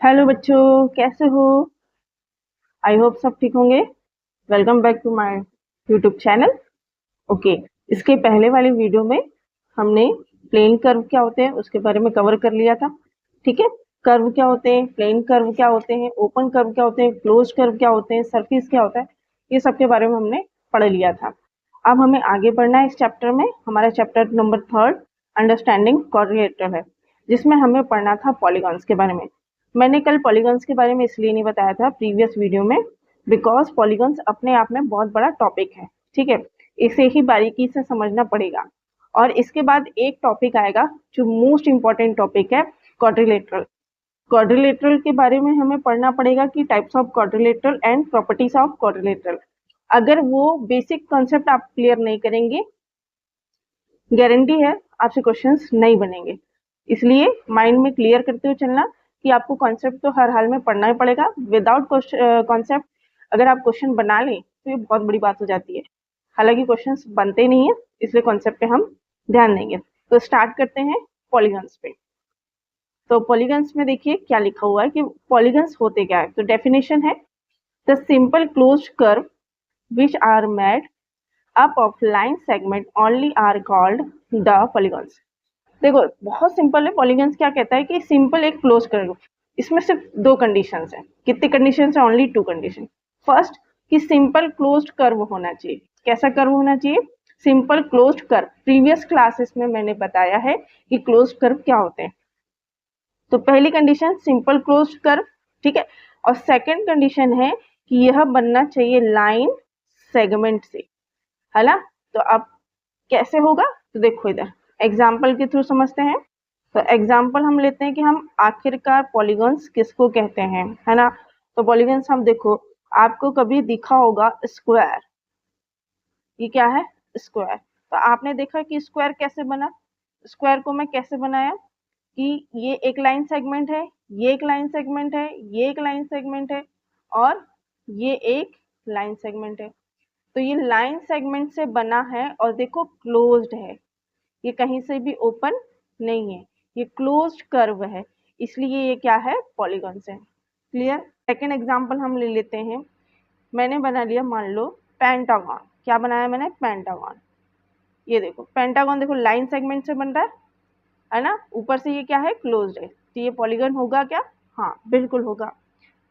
Hello बच्चों, कैसे हो? आई होप सब ठीक होंगे। Welcome back to my YouTube channel. Okay, इसके पहले वाली वीडियो में हमने प्लेन कर्व क्या होते हैं उसके बारे में कवर कर लिया था। ठीक है, कर्व क्या होते हैं, प्लेन कर्व क्या होते हैं, ओपन कर्व क्या होते हैं, क्लोज कर्व क्या होते हैं, सरफेस क्या होता है, ये सब के बारे में हमने पढ़ लिया था। अब हमें आगे बढ़ना है इस चैप्टर में। हमारा चैप्टर नंबर 3 अंडरस्टैंडिंग क्वाड्रिलेटरल है, जिसमें हमें पढ़ना था पॉलीगॉन्स के बारे में। मैंने कल पॉलीगॉन्स के बारे में इसलिए नहीं बताया था प्रीवियस वीडियो में, बिकॉज पॉलीगॉन्स अपने आप में बहुत बड़ा टॉपिक है। ठीक है, इसे ही बारीकी से समझना पड़ेगा। और इसके बाद एक टॉपिक आएगा जो मोस्ट इंपॉर्टेंट टॉपिक है, क्वाड्रिलेटरल। क्वाड्रिलेटरल के बारे में हमें पढ़ना पड़ेगा कि types of quadrilateral and properties of quadrilateral. अगर वो बेसिक कॉन्सेप्ट आप क्लियर नहीं करेंगे, गारंटी है आपसे क्वेश्चंस नहीं बनेंगे। इसलिए माइंड में क्लियर करते हुए चलना कि आपको कॉन्सेप्ट तो हर हाल में पढ़ना ही पड़ेगा। विदाउट कॉन्सेप्ट अगर आप क्वेश्चन बना लें तो ये बहुत बड़ी बात हो जाती है। हालांकि क्वेश्चंस बनते नहीं है, इसलिए कॉन्सेप्ट पे हम ध्यान देंगे। तो स्टार्ट करते हैं पॉलीगन्स पे। तो पॉलीगन्स में देखिए क्या लिखा हुआ है कि पॉलीगन्स होते क्या है। तो डेफिनेशन है, the simple closed curve which are made up of line segment only are called the polygons। देखो बहुत सिंपल है। पॉलीगन्स क्या कहता है कि सिंपल एक क्लोज कर्व, इसमें सिर्फ दो कंडीशंस हैं। कितनी कंडीशंस है? Only two condition. फर्स्ट, कि सिंपल क्लोज्ड कर्व होना चाहिए। कैसा कर्व होना चाहिए? Simple closed curve. Previous classes में मैंने बताया है कि क्लोज्ड कर्व क्या होते हैं। तो पहली कंडीशन सिंपल क्लोज्ड कर्व, ठीक है। और सेकंड कंडीशन है कि यह बनना चाहिए लाइन सेगमेंट से, है ना। तो अब कैसे होगा? तो देखो इधर एग्जाम्पल के थ्रू समझते हैं। तो एग्जाम्पल हम लेते हैं कि हम आखिरकार पॉलीगॉन्स किसको कहते हैं, है ना। तो पॉलीगॉन्स हम देखो, आपको कभी दिखा होगा स्क्वायर। ये क्या है? स्क्वायर। तो आपने देखा कि स्क्वायर कैसे बना। स्क्वायर को मैं कैसे बनाया कि ये एक लाइन सेगमेंट है, ये एक लाइन सेगमेंट है, ये एक लाइन सेगमेंट है और ये एक लाइन सेगमेंट है। तो ये लाइन सेगमेंट से बना है और देखो क्लोज्ड है, ये कहीं से भी ओपन नहीं है, ये क्लोज्ड कर्व है, इसलिए ये क्या है? पॉलीगॉन है। क्लियर? सेकेंड एग्जांपल हम ले लेते हैं। मैंने बना लिया मान लो पेंटागन। क्या बनाया मैंने? पेंटागन। ये देखो पेंटागन, देखो लाइन सेगमेंट से बन रहा है ना। ऊपर से ये क्या है? क्लोज्ड है। तो ये पॉलीगॉन होगा क्या? हाँ बिल्कुल होगा।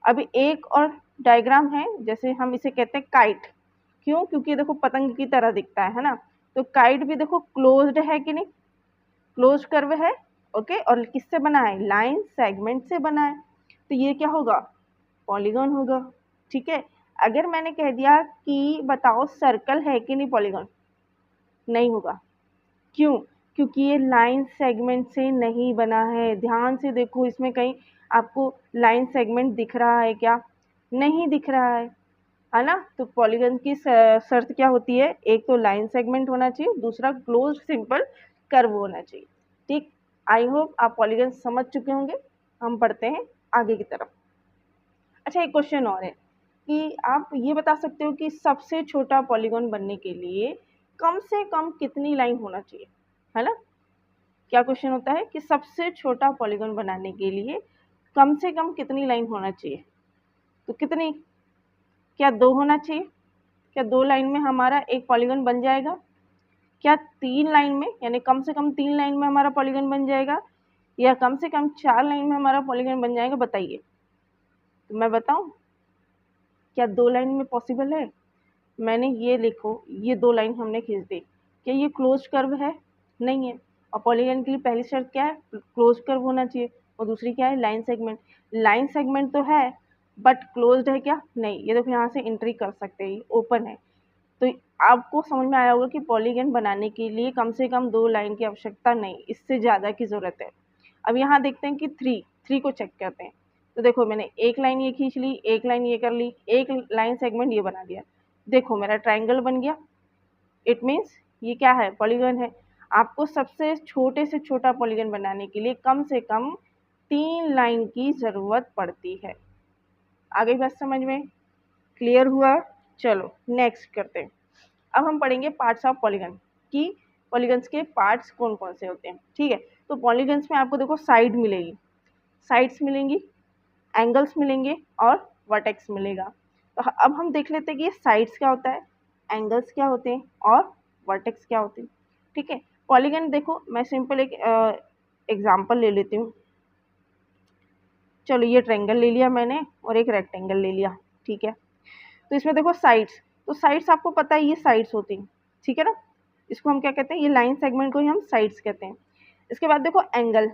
अभी एक और डायग्राम है, जैसे हम इसे कहते हैं काइट। क्यों? क्योंकि देखो पतंग की तरह दिखता है ना। तो काइट भी देखो क्लोज्ड है कि नहीं? क्लोज कर्व है। ओके, और किससे बना है? लाइन सेगमेंट से बना है। तो ये क्या होगा? पॉलीगॉन होगा। ठीक है। अगर मैंने कह दिया कि बताओ सर्कल है कि नहीं पॉलीगॉन, नहीं होगा। क्यों? क्योंकि ये लाइन सेगमेंट से नहीं बना है। ध्यान से देखो, इसमें कहीं आपको लाइन सेगमेंट दिख रहा है क्या? नहीं दिख रहा है ना। तो पॉलीगन की शर्त क्या होती है? एक तो लाइन सेगमेंट होना चाहिए, दूसरा क्लोज सिंपल कर्व होना चाहिए। ठीक, आई होप आप पॉलीगन समझ चुके होंगे। हम पढ़ते हैं आगे की तरफ। अच्छा, एक क्वेश्चन और है कि आप ये बता सकते हो कि सबसे छोटा पॉलीगॉन बनने के लिए कम से कम कितनी लाइन होना चाहिए, है ना। क्या क्वेश्चन होता है कि सबसे छोटा पॉलीगॉन बनाने के लिए कम से कम कितनी लाइन होना चाहिए? तो कितनी? क्या दो होना चाहिए? क्या दो लाइन में हमारा एक पॉलीगॉन बन जाएगा? क्या तीन लाइन में, यानी कम से कम तीन लाइन में हमारा पॉलीगॉन बन जाएगा, या कम से कम चार लाइन में हमारा पॉलीगॉन बन जाएगा? बताइए। तो मैं बताऊं, क्या दो लाइन में पॉसिबल है? मैंने ये लिखो, ये दो लाइन हमने खींच दी, क्या ये क्लोज कर्व है? नहीं है। और पॉलीगॉन के लिए पहली शर्त क्या है? क्लोज कर्व होना चाहिए। और दूसरी क्या है? Line segment. लाइन सेगमेंट तो है बट क्लोज्ड है क्या? नहीं। ये देखो यहाँ से एंट्री कर सकते हैं, ओपन है। तो आपको समझ में आया होगा कि पॉलीगॉन बनाने के लिए कम से कम दो लाइन की आवश्यकता नहीं, इससे ज़्यादा की ज़रूरत है। अब यहाँ देखते हैं कि थ्री को चेक करते हैं। तो देखो मैंने एक लाइन ये खींच ली, एक लाइन ये कर ली, एक लाइन सेगमेंट ये बना दिया। देखो मेरा ट्राइंगल बन गया। इट मीन्स ये क्या है? पॉलीगॉन है। आपको सबसे छोटे से छोटा पॉलीगॉन बनाने के लिए कम से कम तीन लाइन की ज़रूरत पड़ती है। आगे बात समझ में क्लियर हुआ? चलो नेक्स्ट करते हैं। अब हम पढ़ेंगे पार्ट्स ऑफ पॉलीगन कि पॉलीगन्स के पार्ट्स कौन कौन से होते हैं। ठीक है, तो पॉलीगन्स में आपको देखो साइड मिलेगी, साइड्स मिलेंगी, एंगल्स मिलेंगे और वर्टेक्स मिलेगा। तो अब हम देख लेते हैं कि ये साइड्स क्या होता है, एंगल्स क्या होते हैं और वर्टेक्स क्या होते हैं। ठीक है, पॉलीगन देखो, मैं सिंपल एक एग्जांपल ले लेती हूँ। चलो ये ट्रायंगल ले लिया मैंने और एक रेक्टेंगल ले लिया। ठीक है, तो इसमें देखो साइड्स, तो साइड्स आपको पता है ये साइड्स होती हैं। ठीक है ना, इसको हम क्या कहते हैं, ये लाइन सेगमेंट को ही हम साइड्स कहते हैं। इसके बाद देखो एंगल,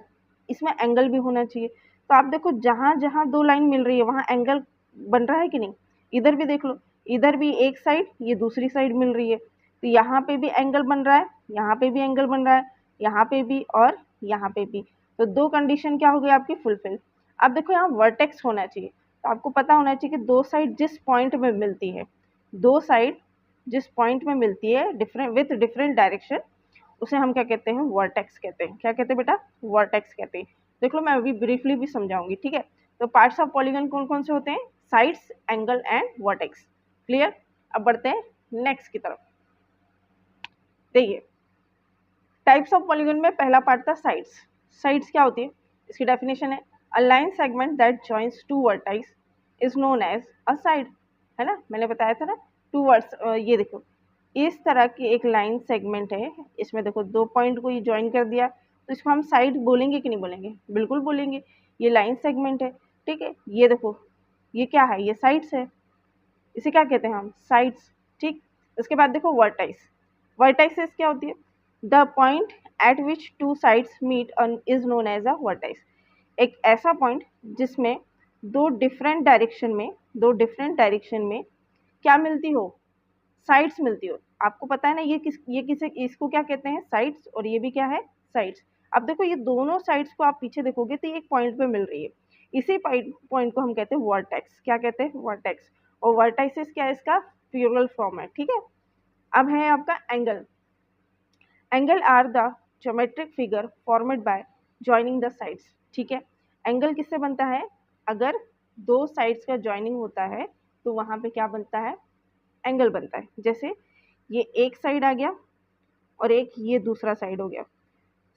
इसमें एंगल भी होना चाहिए। तो आप देखो जहाँ जहाँ दो लाइन मिल रही है वहाँ एंगल बन रहा है कि नहीं। इधर भी देख लो, इधर भी एक साइड, ये दूसरी साइड मिल रही है, तो यहाँ पे भी एंगल बन रहा है, यहाँ पे भी एंगल बन रहा है, यहाँ पे भी और यहाँ पे भी। तो दो कंडीशन क्या हो गई आपकी फुलफिल। अब देखो यहाँ वर्टेक्स होना चाहिए, तो आपको पता होना चाहिए कि दो साइड जिस पॉइंट में मिलती है, दो साइड जिस पॉइंट में मिलती है डिफरेंट विथ डिफरेंट डायरेक्शन, उसे हम क्या कहते हैं, वर्टेक्स कहते हैं। क्या कहते हैं बेटा, वर्टेक्स कहते हैं। देख लो मैं अभी ब्रीफली भी समझाऊंगी। ठीक है, तो पार्ट्स ऑफ पॉलीगन कौन कौन से होते हैं, sides, angle and vertex. Clear. अब बढ़ते हैं नेक्स्ट की तरफ। देखिए टाइप्स ऑफ पॉलीगन में पहला पार्ट था साइड्स। साइड्स क्या होती है, इसकी डेफिनेशन है a line segment that joins two vertices is known as a side. है ना, मैंने बताया था ना, टू वर्ड्स। ये देखो इस तरह की एक लाइन सेगमेंट है, इसमें देखो दो पॉइंट को ये ज्वाइन कर दिया, तो इसको हम साइड बोलेंगे कि नहीं बोलेंगे, बिल्कुल बोलेंगे। ये लाइन सेगमेंट है। ठीक है, ये देखो ये क्या है, ये साइड्स है, इसे क्या कहते हैं हम, साइड्स। ठीक, उसके बाद देखो वर्टाइस। वर्टाइसेस क्या होती है, the point at which two sides meet is known as a vertex. एक ऐसा पॉइंट जिसमें दो डिफरेंट डायरेक्शन में क्या मिलती हो, साइड्स मिलती हो। आपको पता है ना ये किसे, इसको क्या कहते हैं, साइड्स, और ये भी क्या है, साइड्स। अब देखो ये दोनों साइड्स को आप पीछे देखोगे तो ये एक पॉइंट पे मिल रही है, इसी पॉइंट को हम कहते हैं वर्टेक्स। क्या कहते हैं, वर्टेक्स। और वर्टाइसिस क्या है, इसका प्लूरल फॉर्म है। ठीक है, अब है आपका angle. Angle are the geometric figure formed by joining the sides. ठीक है, एंगल किससे बनता है, अगर दो साइड्स का ज्वाइनिंग होता है तो वहाँ पे क्या बनता है, एंगल बनता है। जैसे ये एक साइड आ गया और एक ये दूसरा साइड हो गया,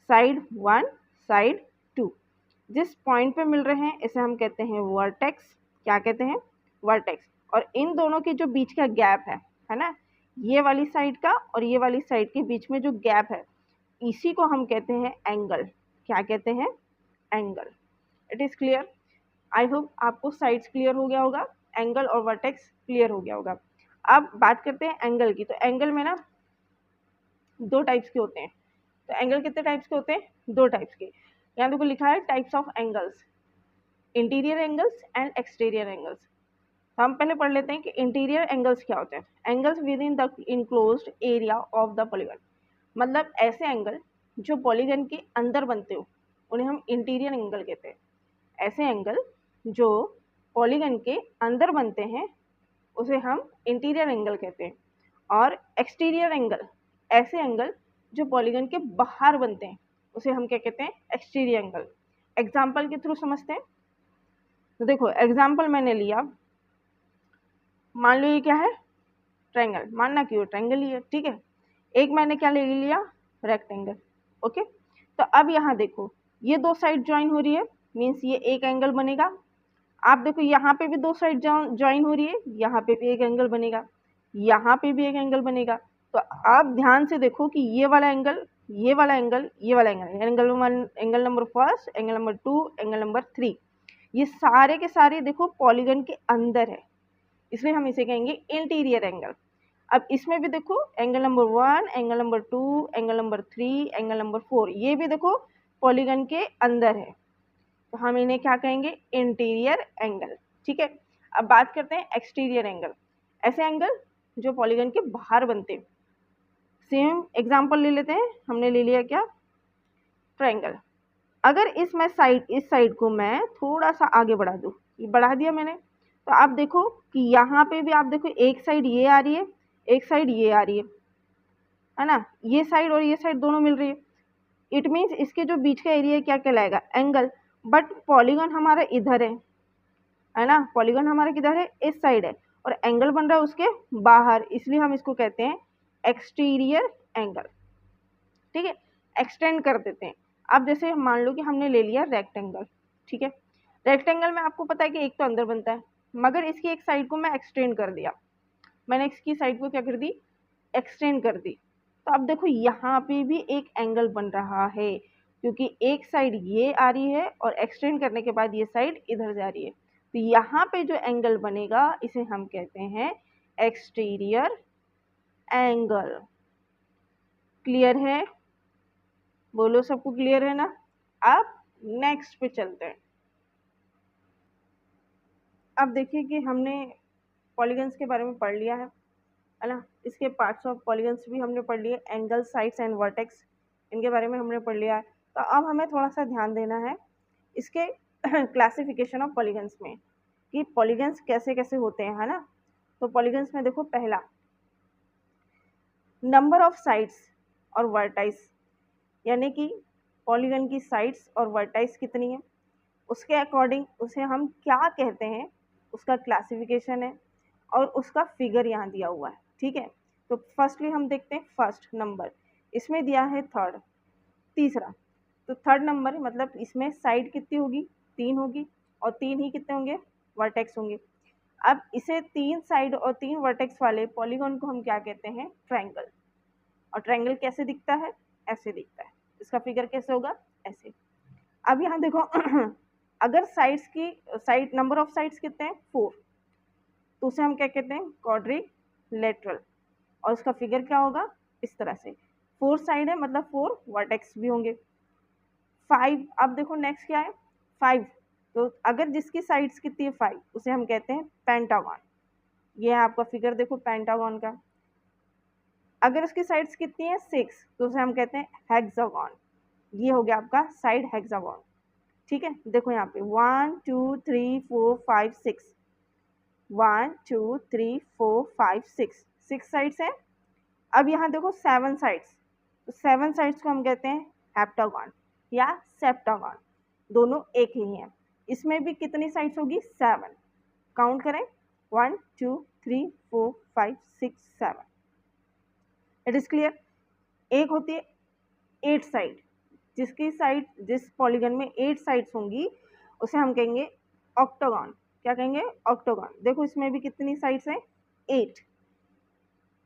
साइड वन, साइड टू, जिस पॉइंट पे मिल रहे हैं इसे हम कहते हैं वर्टेक्स। क्या कहते हैं, वर्टेक्स। और इन दोनों के जो बीच का गैप है ना, ये वाली साइड का और ये वाली साइड के बीच में जो गैप है, इसी को हम कहते हैं एंगल। क्या कहते हैं, angle. It is clear. I hope आपको साइड्स क्लियर हो गया होगा, एंगल और वर्टेक्स क्लियर हो गया होगा। अब बात करते हैं एंगल की। तो एंगल में ना दो टाइप्स के होते हैं। तो एंगल कितने टाइप्स के होते हैं, दो टाइप्स के। यहाँ देखो लिखा है types of angles, interior angles and exterior angles. तो हम पहले पढ़ लेते हैं कि इंटीरियर एंगल्स क्या होते हैं। Angles with in the enclosed area of the polygon, मतलब ऐसे एंगल जो पॉलीगन के अंदर बनते हो उन्हें हम इंटीरियर एंगल कहते हैं। ऐसे एंगल जो पॉलीगन के अंदर बनते हैं उसे हम इंटीरियर एंगल कहते हैं। और एक्सटीरियर एंगल, ऐसे एंगल जो पॉलीगन के बाहर बनते हैं उसे हम क्या कहते हैं, एक्सटीरियर एंगल। एग्जाम्पल के थ्रू समझते हैं। तो देखो एग्जाम्पल मैंने लिया, मान लो ये क्या है, ट्रायंगल, मानना कि वो ट्रायंगल ही है। ठीक है, एक मैंने क्या ले लिया, रेक्टेंगल। ओके, तो अब यहाँ देखो ये दो साइड ज्वाइन हो रही है, मीन्स ये एक एंगल बनेगा। आप देखो यहाँ पे भी दो साइड ज्वाइन हो रही है, यहाँ पे भी एक एंगल बनेगा, यहाँ पे भी एक एंगल बनेगा। तो आप ध्यान से देखो कि ये वाला एंगल, ये वाला एंगल, ये वाला angle, angle one, angle number first, angle number two, angle number three, ये सारे के सारे देखो पॉलीगन के अंदर है, इसलिए हम इसे कहेंगे इंटीरियर एंगल। अब इसमें भी देखो angle number one, angle number two, angle number three, angle number four, ये भी देखो पॉलीगन के अंदर है, तो हम इन्हें क्या कहेंगे, इंटीरियर एंगल। ठीक है, अब बात करते हैं एक्सटीरियर एंगल, ऐसे एंगल जो पॉलीगन के बाहर बनते हैं। सेम एग्जांपल ले लेते हैं, हमने ले लिया क्या, ट्रायंगल। अगर इस साइड को मैं थोड़ा सा आगे बढ़ा दूँ, ये बढ़ा दिया मैंने, तो आप देखो कि यहाँ पे भी आप देखो एक साइड ये आ रही है, एक साइड ये आ रही है ना, ये साइड और ये साइड दोनों मिल रही है। इट मीन्स इसके जो बीच का एरिया क्या कहलाएगा, एंगल। बट पॉलीगन हमारा इधर है ना, पॉलीगन हमारा किधर है, इस साइड है, और एंगल बन रहा है उसके बाहर, इसलिए हम इसको कहते हैं एक्सटीरियर एंगल। ठीक है, एक्सटेंड कर देते हैं। अब जैसे मान लो कि हमने ले लिया रेक्टेंगल। ठीक है, रेक्टेंगल में आपको पता है कि एक तो अंदर बनता है, मगर इसकी एक साइड को मैं एक्सटेंड कर दिया, मैंने इसकी साइड को क्या कर दी, एक्सटेंड कर दी। तो अब देखो यहाँ पे भी एक एंगल बन रहा है, क्योंकि एक साइड ये आ रही है और एक्सटेंड करने के बाद ये साइड इधर जा रही है। तो यहाँ पे जो एंगल बनेगा इसे हम कहते हैं एक्सटीरियर एंगल। क्लियर है? बोलो सबको क्लियर है ना? अब नेक्स्ट पे चलते हैं। अब देखिए कि हमने पॉलीगन्स के बारे में पढ़ लिया है ना, इसके पार्ट्स ऑफ पॉलीगन्स भी हमने पढ़ लिए, एंगल, साइड्स एंड वर्टेक्स, इनके बारे में हमने पढ़ लिया है। तो अब हमें थोड़ा सा ध्यान देना है इसके क्लासिफिकेशन ऑफ पॉलीगन्स में, कि पॉलीगन्स कैसे कैसे होते हैं, है ना। तो पॉलीगन्स में देखो, पहला नंबर ऑफ साइड्स और वर्टाइस, यानी कि पॉलीगन की साइड्स और वर्टाइस कितनी है, उसके अकॉर्डिंग उसे हम क्या कहते हैं, उसका क्लासिफिकेशन है और उसका फिगर यहाँ दिया हुआ है। ठीक है, तो फर्स्टली हम देखते हैं फर्स्ट नंबर, इसमें दिया है थर्ड, तीसरा। तो थर्ड नंबर मतलब इसमें साइड कितनी होगी, 3 होगी, और 3 ही कितने होंगे, वर्टेक्स होंगे। अब इसे 3 साइड और 3 वर्टेक्स वाले पॉलीगॉन को हम क्या कहते हैं, ट्रायंगल। और ट्रायंगल कैसे दिखता है, ऐसे दिखता है। इसका फिगर कैसे होगा, ऐसे। अब यहाँ देखो अगर साइड्स की साइड नंबर ऑफ साइड्स कितने हैं, 4, तो उसे हम क्या कहते हैं, क्वाड्रिलेटरल। और उसका फिगर क्या होगा, इस तरह से, 4 साइड है मतलब 4 वर्टेक्स भी होंगे। 5, अब देखो नेक्स्ट क्या है, 5, तो अगर जिसकी साइड्स कितनी है 5, उसे हम कहते हैं पेंटागन। ये है आपका फिगर, देखो पेंटागन का। अगर उसकी साइड्स कितनी है 6, तो उसे हम कहते हैं हेक्सागन। ये हो गया आपका साइड हेक्सागन। ठीक है, देखो यहाँ पे 1 2 3 4 5 6, 1 2 3 4 5 6, 6 साइड्स हैं। अब यहाँ देखो 7 साइड्स, तो 7 साइड्स को हम कहते हैं हेप्टागन या सेप्टागन, दोनों एक ही हैं। इसमें भी कितनी साइड्स होगी, 7। काउंट करें, 1 2 3 4 5 6 7। It is clear? एक होती है 8 साइड, जिसकी साइड, जिस पॉलीगन में 8 साइड्स होंगी उसे हम कहेंगे ऑक्टागन। क्या कहेंगे, ऑक्टागन। देखो इसमें भी कितनी साइड्स हैं, 8।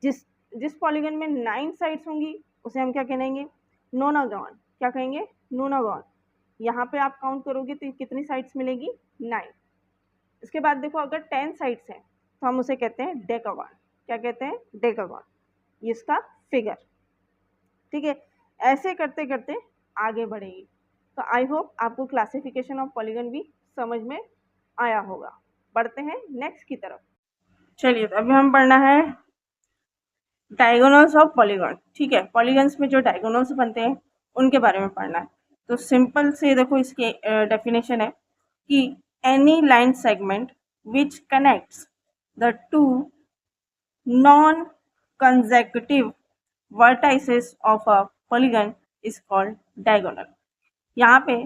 जिस जिस पॉलीगन में 9 साइड्स होंगी उसे हम क्या कहेंगे, नोनागन। क्या कहेंगे, नोनागन। यहाँ पे आप काउंट करोगे तो कितनी साइड्स मिलेगी, 9। इसके बाद देखो अगर 10 साइड्स हैं तो हम उसे कहते हैं डेकागन। क्या कहते हैं, डेकागन। ये इसका फिगर। ठीक है, ऐसे करते करते आगे बढ़ेगी। तो आई होप आपको क्लासिफिकेशन ऑफ पॉलीगन भी समझ में आया होगा। बढ़ते हैं नेक्स्ट की तरफ। चलिए, तो अभी हम पढ़ना है डायगोनल्स ऑफ पॉलीगन। ठीक है, पॉलीगन्स में जो डायगोनल्स बनते हैं उनके बारे में पढ़ना है। तो सिंपल से देखो इसकी डेफिनेशन है कि any line segment which connects the two non consecutive vertices of a polygon is called diagonal. यहाँ पे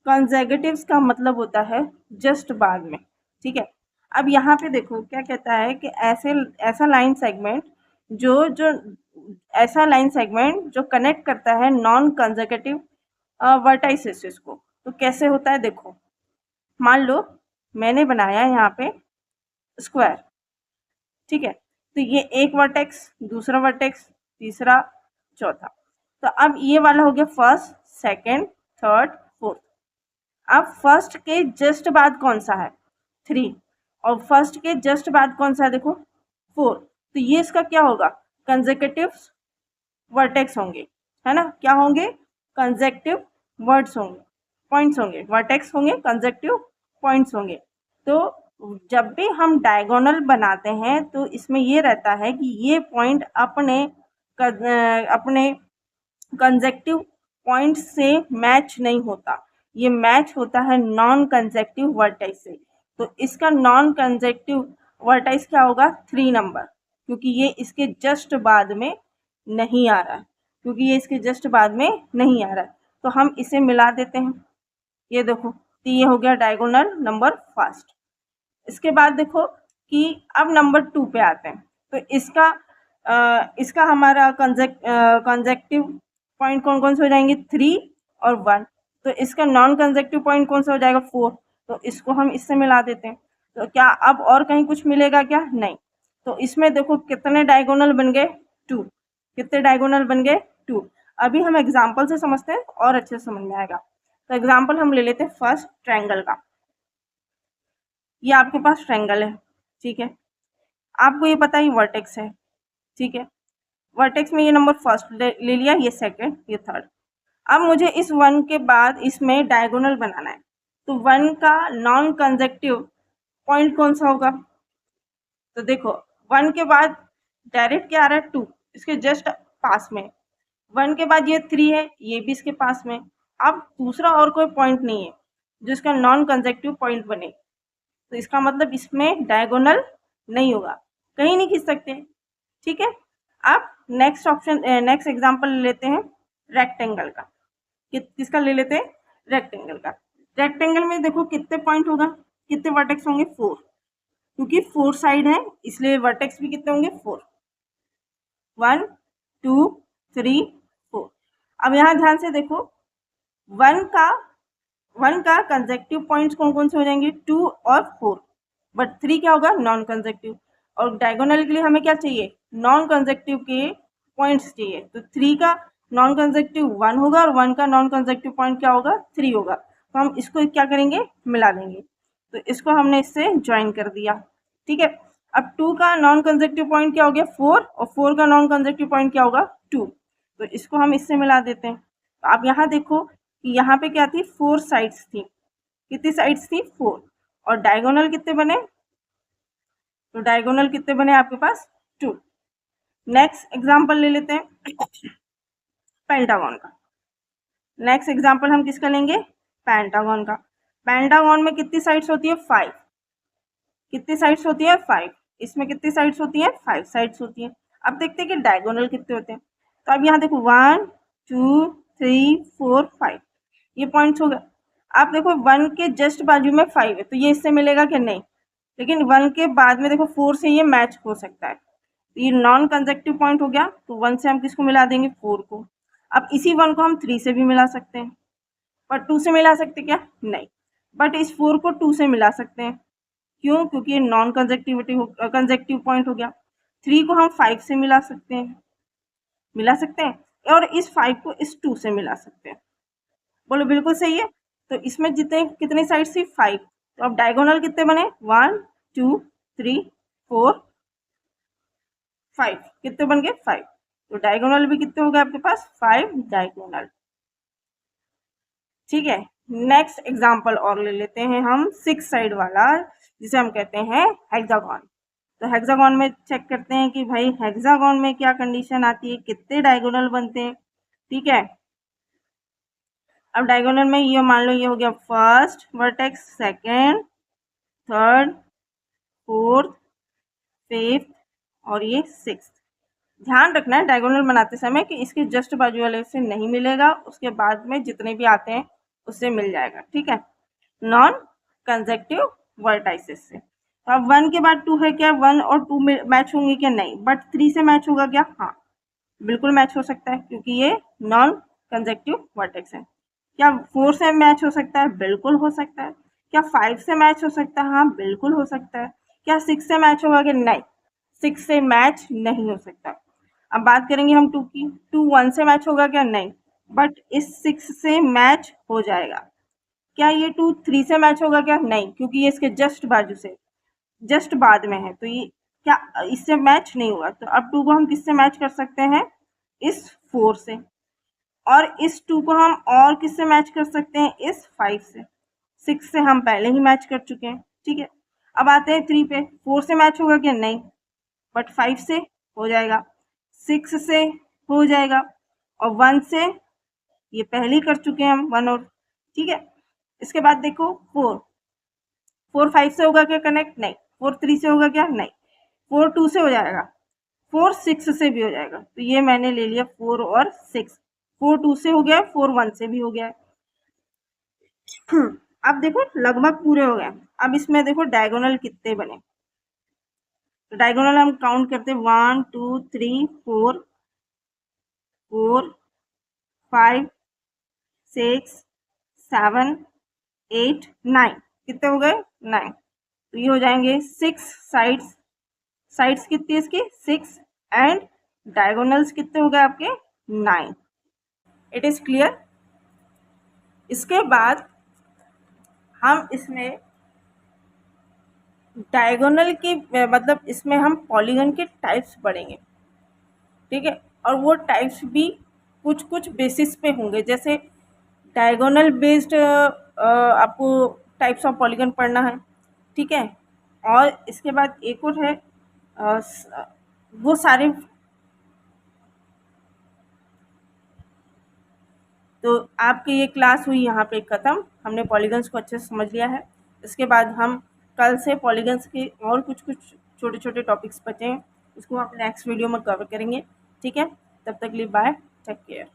कंसेक्यूटिव्स का मतलब होता है जस्ट बाद में। ठीक है, अब यहाँ पे देखो क्या कहता है कि ऐसा लाइन सेगमेंट जो ऐसा लाइन सेगमेंट जो कनेक्ट करता है नॉन कंसेक्यूटिव वर्टाइसेस को। तो कैसे होता है, देखो मान लो मैंने बनाया यहाँ पे स्क्वायर। ठीक है, तो ये एक वर्टेक्स, दूसरा वर्टेक्स, तीसरा, चौथा। तो अब ये वाला हो गया फर्स्ट, सेकंड, थर्ड, फोर्थ। अब फर्स्ट के जस्ट बाद कौन सा है, 3, और फर्स्ट के जस्ट बाद कौन सा है, देखो 4। तो ये इसका क्या होगा, कंसेक्यूटिव वर्टेक्स होंगे, है ना। क्या होंगे, कंसेक्यूटिव वर्ड्स होंगे, पॉइंट्स होंगे, वर्टेक्स होंगे, कंसेक्यूटिव पॉइंट्स होंगे। तो जब भी हम डायगोनल बनाते हैं तो इसमें ये रहता है कि ये पॉइंट अपने कंसेक्यूटिव पॉइंट से मैच नहीं होता, ये मैच होता है नॉन कंसेक्यूटिव वर्टेक्स से। तो इसका नॉन कंसेक्यूटिव वर्टेक्स क्या होगा, 3 नंबर, क्योंकि ये इसके जस्ट बाद में नहीं आ रहा है, तो हम इसे मिला देते हैं। ये देखो, तो ये हो गया डायगोनल नंबर फर्स्ट। इसके बाद देखो कि अब नंबर 2 पे आते हैं। तो इसका हमारा कंसेक्यूटिव पॉइंट कौन कौन से हो जाएंगे, 3 और 1। तो इसका नॉन कंसेक्यूटिव पॉइंट कौन सा हो जाएगा, 4। तो इसको हम इससे मिला देते हैं। तो क्या अब और कहीं कुछ मिलेगा क्या? नहीं। तो इसमें देखो कितने डायगोनल बन गए? 2। कितने डायगोनल बन गए? 2। अभी हम एग्जाम्पल से समझते हैं और अच्छे से समझ में आएगा। तो एग्जाम्पल हम ले लेते हैं फर्स्ट ट्रायंगल का। ये आपके पास ट्रायंगल है, ठीक है। आपको ये पता है वर्टेक्स है, ठीक है। वर्टेक्स में ये नंबर फर्स्ट ले लिया, ये सेकंड, ये थर्ड। अब मुझे इस 1 के बाद इसमें डायगोनल बनाना है। तो 1 का नॉन कंजेक्टिव पॉइंट कौन सा होगा? तो देखो 1 के बाद डायरेक्ट क्या आ रहा है? 2, इसके जस्ट पास में। 1 के बाद ये 3 है, ये भी इसके पास में। अब दूसरा और कोई पॉइंट नहीं है जिसका नॉन कंजेक्टिव पॉइंट बने, तो इसका मतलब इसमें डायगोनल नहीं होगा, कहीं नहीं खींच सकते, ठीक है। अब नेक्स्ट ऑप्शन, नेक्स्ट एग्जांपल ले लेते हैं रेक्टेंगल का। किसका ले लेते हैं? रेक्टेंगल का। रेक्टेंगल में देखो कितने पॉइंट होगा, कितने वर्टेक्स होंगे? 4, क्योंकि 4 साइड है इसलिए वर्टेक्स भी कितने होंगे? 4। 1 2 3 4। अब यहाँ ध्यान से देखो 1 का कंजेक्टिव पॉइंट्स कौन कौन से हो जाएंगे? 2 और 4, बट 3 क्या होगा? Non conjunctive. और डायगोनल के लिए हमें क्या चाहिए? नॉन कंजेक्टिव के पॉइंट्स चाहिए। तो 3 का नॉन कंजेक्टिव 1 होगा और 1 का नॉन कंजेक्टिव पॉइंट क्या होगा? 3 होगा। तो हम इसको क्या करेंगे? मिला देंगे। तो इसको हमने इससे ज्वाइन कर दिया, ठीक है। अब 2 का नॉन कंजेक्टिव पॉइंट क्या हो गया? 4, और 4 का नॉन कंजेक्टिव पॉइंट क्या होगा? 2। तो इसको हम इससे मिला देते हैं। तो आप यहाँ देखो कि यहाँ पे क्या थी? 4 साइड्स थी। कितनी साइड्स थी? 4। और डायगोनल कितने बने? तो डायगोनल कितने बने आपके पास? 2। नेक्स्ट एग्जांपल ले लेते हैं पेंटागन का। नेक्स्ट एग्जांपल हम किसका लेंगे? पेंटागन का। पेंटागन में कितनी साइड्स होती है? 5। कितनी साइड्स होती है? 5। इसमें कितनी साइड्स होती है? 5 साइड्स होती है। अब देखते हैं कि डायगोनल कितने होते हैं। तो अब यहाँ देखो 1 2 3 4 5, ये पॉइंट्स हो गए। आप देखो 1 के जस्ट बाजू में 5 है, तो ये इससे मिलेगा कि नहीं? लेकिन 1 के बाद में देखो 4 से ये मैच हो सकता है, तो ये नॉन कंजेक्टिव पॉइंट हो गया। तो 1 से हम किसको मिला देंगे? 4 को। अब इसी 1 को हम 3 से भी मिला सकते हैं, पर 2 से मिला सकते क्या? नहीं। बट इस 4 को 2 से मिला सकते हैं, क्यों? क्योंकि ये नॉन कंजेक्टिव पॉइंट हो गया। 3 को हम 5 से मिला सकते हैं, और इस 5 को इस 2 से मिला सकते हैं। बोलो बिल्कुल सही है। तो इसमें कितने साइड थी? 5। तो अब डायगोनल कितने बने? 1 2 3 4 5। कितने बन गए? 5। तो डायगोनल भी कितने हो गए आपके पास? 5 डायगोनल, ठीक है। नेक्स्ट एग्जांपल और ले लेते हैं हम 6 साइड वाला, जिसे हम कहते हैं हेक्सागन। तो हेक्सागन में चेक करते हैं कि भाई हेक्सागन में क्या कंडीशन आती है, कितने डायगोनल बनते हैं, ठीक है। अब डायगोनल में ये मान लो ये हो गया first vertex, second, third, fourth, fifth और ये सिक्स्थ। ध्यान रखना है डायगोनल बनाते समय कि इसके जस्ट बाजू वाले से नहीं मिलेगा, उसके बाद में जितने भी आते हैं उससे मिल जाएगा, ठीक है, नॉन कंजेक्टिव वर्टाइसेस से। तो अब 1 के बाद 2 है, क्या 1 और 2 मैच होंगे क्या? नहीं। बट 3 से मैच होगा क्या? हाँ, बिल्कुल मैच हो सकता है, क्योंकि ये नॉन कंजेक्टिव वर्टेक्स है। क्या 4 से मैच हो सकता है? बिल्कुल हो सकता है। क्या 5 से मैच हो सकता है? हाँ, बिल्कुल हो सकता है। क्या 6 से मैच होगा कि? नहीं, 6 से मैच नहीं हो सकता। अब बात करेंगे हम 2 की। 2 1 से मैच होगा क्या? नहीं, बट इस 6 से मैच हो जाएगा। क्या ये 2 3 से मैच होगा क्या? नहीं, क्योंकि ये इसके जस्ट बाजू से, जस्ट बाद में है, तो ये क्या इससे मैच नहीं हुआ। तो अब 2 को हम किससे मैच कर सकते हैं? इस 4 से। और इस 2 को हम और किससे मैच कर सकते हैं? इस 5 से। 6 से हम पहले ही मैच कर चुके हैं, ठीक है। अब आते हैं 3 पे। 4 से मैच होगा क्या? नहीं, बट 5 से हो जाएगा, 6 से हो जाएगा, और 1 से ये पहले ही कर चुके हैं हम 1 और, ठीक है। इसके बाद देखो 4 5 से होगा क्या कनेक्ट? नहीं। 4 3 से होगा क्या? नहीं। 4 2 से हो जाएगा, 4 6 से भी हो जाएगा। तो ये मैंने ले लिया 4 और 6। 4 2 से हो गया, 4 1 से भी हो गया। अब देखो लगभग पूरे हो गए। अब इसमें देखो डायगोनल कितने बने। तो डायगोनल हम काउंट करते हैं 1 2 3 4 4 5 6 7 8 9। कितने हो गए 9। तो ये हो जाएंगे 6 साइड्स। साइड्स कितनी है इसकी 6 एंड डायगोनल्स कितने हो गए आपके 9। It is clear. इसके बाद हम इसमें डायगोनल की मतलब इसमें हम पॉलीगन के टाइप्स पढ़ेंगे, ठीक है। और वो टाइप्स भी कुछ कुछ बेसिस पे होंगे, जैसे डायगोनल बेस्ड आपको टाइप्स ऑफ पॉलीगन पढ़ना है, ठीक है। और इसके बाद एक और है वो सारे। तो आपकी ये क्लास हुई यहाँ पे ख़त्म। हमने पॉलीगन्स को अच्छे से समझ लिया है। इसके बाद हम कल से पॉलीगन्स के और कुछ कुछ छोटे छोटे टॉपिक्स बचे हैं, उसको हम नेक्स्ट वीडियो में कवर करेंगे, ठीक है। तब तक के लिए बाय, टेक केयर।